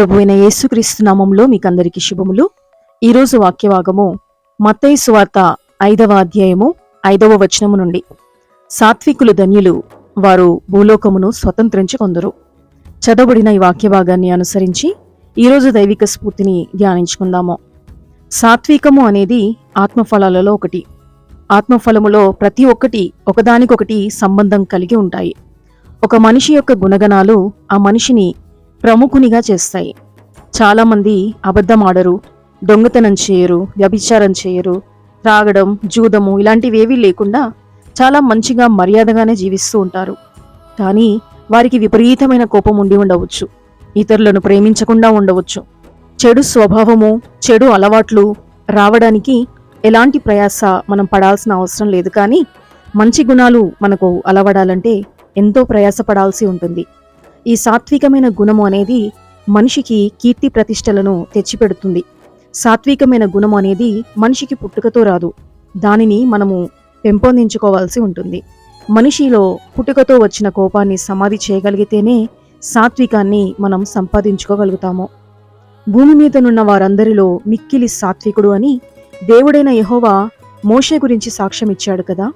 ప్రభువైన యేసుక్రీస్తు నామములో మీకందరికీ శుభములు. ఈరోజు వాక్యభాగము మత్తయి సువార్త 5వ అధ్యాయము 5వ వచనము నుండి. సాత్వికులు ధన్యులు, వారు భూలోకమును స్వతంత్రించుకొందురు. చదవబడిన ఈ వాక్యభాగాన్ని అనుసరించి ఈరోజు దైవిక స్ఫూర్తిని ధ్యానించుకుందాము. సాత్వికము అనేది ఆత్మఫలాలలో ఒకటి. ఆత్మఫలములో ప్రతి ఒక్కటి ఒకదానికొకటి సంబంధం కలిగి ఉంటాయి. ఒక మనిషి యొక్క గుణగణాలు ఆ మనిషిని ప్రముఖునిగా చేస్తాయి. చాలామంది అబద్ధం ఆడరు, దొంగతనం చేయరు, వ్యభిచారం చేయరు, త్రాగడం, జూదము ఇలాంటివేవీ లేకుండా చాలా మంచిగా మర్యాదగానే జీవిస్తూ ఉంటారు. కానీ వారికి విపరీతమైన కోపం ఉండి ఉండవచ్చు, ఇతరులను ప్రేమించకుండా ఉండవచ్చు. చెడు స్వభావము, చెడు అలవాట్లు రావడానికి ఎలాంటి ప్రయాస మనం పడాల్సిన అవసరం లేదు. కానీ మంచి గుణాలు మనకు అలవడాలంటే ఎంతో ప్రయాసపడాల్సి ఉంటుంది. ఈ సాత్వికమైన గుణము అనేది మనిషికి కీర్తి ప్రతిష్టలను తెచ్చిపెడుతుంది. సాత్వికమైన గుణము అనేది మనిషికి పుట్టుకతో రాదు, దానిని మనము పెంపొందించుకోవాల్సి ఉంటుంది. మనిషిలో పుట్టుకతో వచ్చిన కోపాన్ని సమాధి చేయగలిగితేనే సాత్వికాన్ని మనం సంపాదించుకోగలుగుతాము. భూమి మీదనున్న వారందరిలో మిక్కిలి సాత్వికుడు అని దేవుడైన యెహోవా మోషే గురించి సాక్ష్యం ఇచ్చాడు కదా.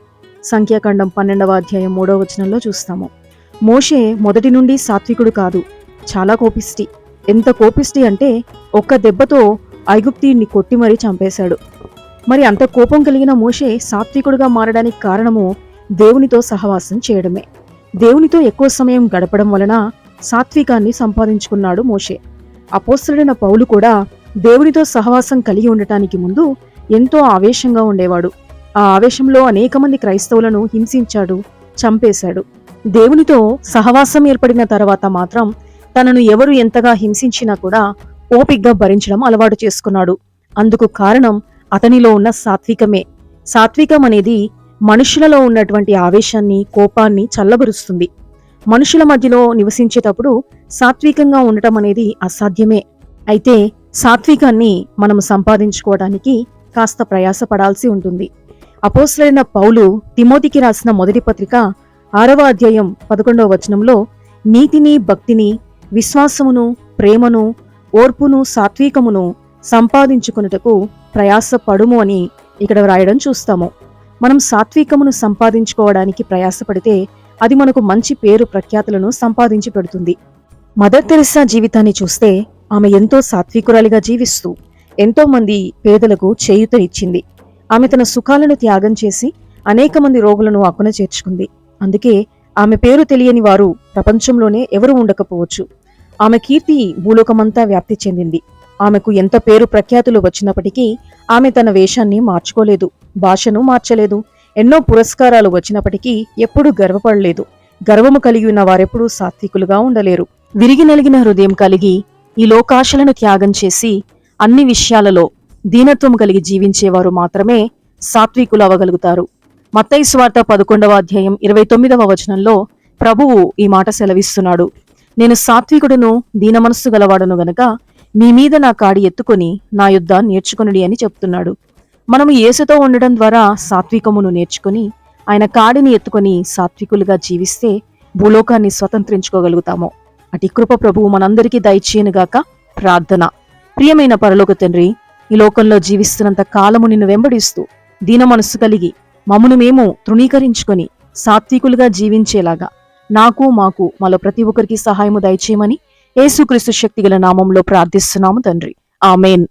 సంఖ్యాకాండం 12వ అధ్యాయం 3వ వచనంలో చూస్తాము. మోషే మొదటి నుండి సాత్వికుడు కాదు, చాలా కోపిష్టి. ఎంత కోపిష్టి అంటే ఒక్క దెబ్బతో ఐగుప్తీయుణ్ణి కొట్టి మరీ చంపేశాడు. మరి అంత కోపం కలిగిన మోషే సాత్వికుడుగా మారడానికి కారణము దేవునితో సహవాసం చేయడమే. దేవునితో ఎక్కువ సమయం గడపడం వలన సాత్వికాన్ని సంపాదించుకున్నాడు మోషే. అపోస్తలుడైన పౌలు కూడా దేవునితో సహవాసం కలిగి ఉండటానికి ముందు ఎంతో ఆవేశంగా ఉండేవాడు. ఆ ఆవేశంలో అనేక మంది క్రైస్తవులను హింసించాడు, చంపేశాడు. దేవునితో సహవాసం ఏర్పడిన తర్వాత మాత్రం తనను ఎవరు ఎంతగా హింసించినా కూడా ఓపిగ్గా భరించడం అలవాటు చేసుకున్నాడు. అందుకు కారణం అతనిలో ఉన్న సాత్వికమే. సాత్వికం అనేది మనుషులలో ఉన్నటువంటి ఆవేశాన్ని, కోపాన్ని చల్లబరుస్తుంది. మనుషుల మధ్యలో నివసించేటప్పుడు సాత్వికంగా ఉండటం అనేది అసాధ్యమే. అయితే సాత్వికాన్ని మనం సంపాదించుకోవడానికి కాస్త ప్రయాసపడాల్సి ఉంటుంది. అపోస్తలుడైన పౌలు తిమోతికి రాసిన మొదటి పత్రిక 6వ అధ్యాయం 11వ వచనంలో నీతిని, భక్తిని, విశ్వాసమును, ప్రేమను, ఓర్పును, సాత్వికమును సంపాదించుకొనుటకు ప్రయాసపడుము అని ఇక్కడ వ్రాయడం చూస్తాము. మనం సాత్వికమును సంపాదించుకోవడానికి ప్రయాసపడితే అది మనకు మంచి పేరు ప్రఖ్యాతులను సంపాదించి పెడుతుంది. మదర్ తెరెసా జీవితాన్ని చూస్తే ఆమె ఎంతో సాత్వికురాలిగా జీవిస్తూ ఎంతో మంది పేదలకు చేయూతనిచ్చింది. ఆమె తన సుఖాలను త్యాగం చేసి అనేక మంది రోగులను అక్కున చేర్చుకుంది. అందుకే ఆమె పేరు తెలియని వారు ప్రపంచంలోనే ఎవరు ఉండకపోవచ్చు. ఆమె కీర్తి భూలోకమంతా వ్యాప్తి చెందింది. ఆమెకు ఎంత పేరు ప్రఖ్యాతులు వచ్చినప్పటికీ ఆమె తన వేషాన్ని మార్చుకోలేదు, భాషను మార్చలేదు. ఎన్నో పురస్కారాలు వచ్చినప్పటికీ ఎప్పుడూ గర్వపడలేదు. గర్వము కలిగి ఉన్న వారెప్పుడూ సాత్వికులుగా ఉండలేరు. విరిగి నలిగిన హృదయం కలిగి ఈ లోకాశలను త్యాగం చేసి అన్ని విషయాలలో దీనత్వం కలిగి జీవించేవారు మాత్రమే సాత్వికులు అవగలుగుతారు. మత్తయి సువార్త 11వ అధ్యాయం 29వ వచనంలో ప్రభువు ఈ మాట సెలవిస్తున్నాడు. నేను సాత్వికుడును, దీన మనస్సు గలవాడును గనక మీ మీద నా కాడి ఎత్తుకొని నా యుద్ధ నేర్చుకొనుడి అని చెప్తున్నాడు. మనము యేసుతో ఉండడం ద్వారా సాత్వికమును నేర్చుకుని ఆయన కాడిని ఎత్తుకొని సాత్వికులుగా జీవిస్తే భూలోకాన్ని స్వతంత్రించుకోగలుగుతాము. అటి కృప ప్రభువు మనందరికీ దయచేయనుగాక. ప్రార్థన. ప్రియమైన పరలోక తండ్రి, ఈ లోకంలో జీవిస్తున్నంత కాలము నిన్ను వెంబడిస్తూ దీన మనస్సు కలిగి మమ్మును మేము తృణీకరించుకొని సాత్వికులుగా జీవించేలాగా నాకు, మాకు, మాలో ప్రతి ఒక్కరికి సహాయము దయచేయమని యేసుక్రీస్తు శక్తిగల నామంలో ప్రార్థిస్తున్నాము తండ్రి. ఆమేన్.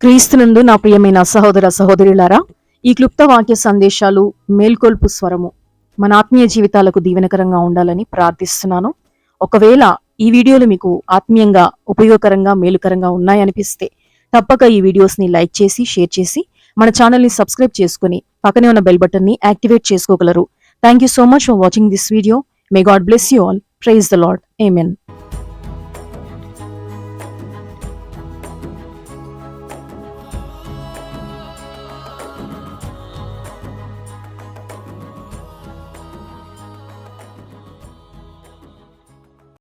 క్రీస్తునందు నా ప్రియమైన సహోదర సహోదరులారా, ఈ క్లుప్త వాక్య సందేశాలు మేల్కొల్పు స్వరము మన ఆత్మీయ జీవితాలకు దీవెనకరంగా ఉండాలని ప్రార్థిస్తున్నాను. ఒకవేళ ఈ వీడియోలు మీకు ఆత్మీయంగా, ఉపయోగకరంగా, మేలుకరంగా ఉన్నాయనిపిస్తే తప్పక ఈ వీడియోస్ని లైక్ చేసి, షేర్ చేసి మన ఛానల్ని సబ్స్క్రైబ్ చేసుకుని పక్కనే ఉన్న బెల్ బటన్ని యాక్టివేట్ చేసుకోగలరు. Thank you so much for watching this video. May God bless you all. Praise the Lord. Amen.